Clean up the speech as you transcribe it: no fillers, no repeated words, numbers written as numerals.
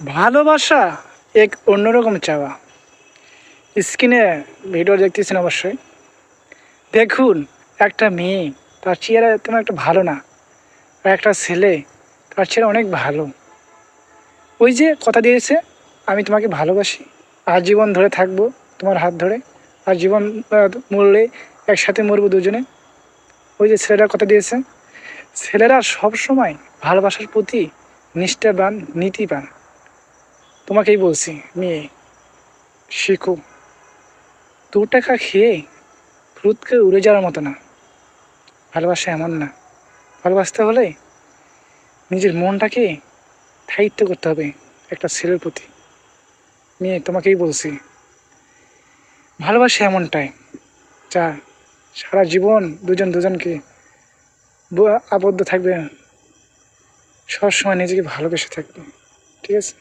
ভালোবাসা এক অন্যরকম চাওয়া। স্ক্রিনে ভিডিও দেখতেছেন অবশ্যই। দেখুন, একটা মেয়ে তার চেহারা তেমন একটা ভালো না, আর একটা ছেলে তার চেহারা অনেক ভালো। ওই যে কথা দিয়েছে, আমি তোমাকে ভালোবাসি, আজীবন ধরে থাকবো তোমার হাত ধরে, আর জীবন মরলে একসাথে মরবো দুজনে। ওই যে ছেলেরা কথা দিয়েছে, ছেলেরা সব সময় ভালোবাসার প্রতি নিষ্ঠাবান, নীতিবান। তোমাকেই বলছি মেয়ে, শিখো। 2 টাকা খেয়ে ফ্রুতকে উড়ে যাওয়ার মতো না। ভালোবাসা এমন না। ভালোবাসতে হলে নিজের মনটাকে স্থায়িত্ব করতে হবে একটা ছেলের প্রতি। মেয়ে, তোমাকেই বলছি, ভালোবাসা এমনটাই যা সারা জীবন দুজন দুজনকে আবদ্ধ থাকবে, সবসময় নিজেকে ভালোবেসে থাকবে। ঠিক আছে?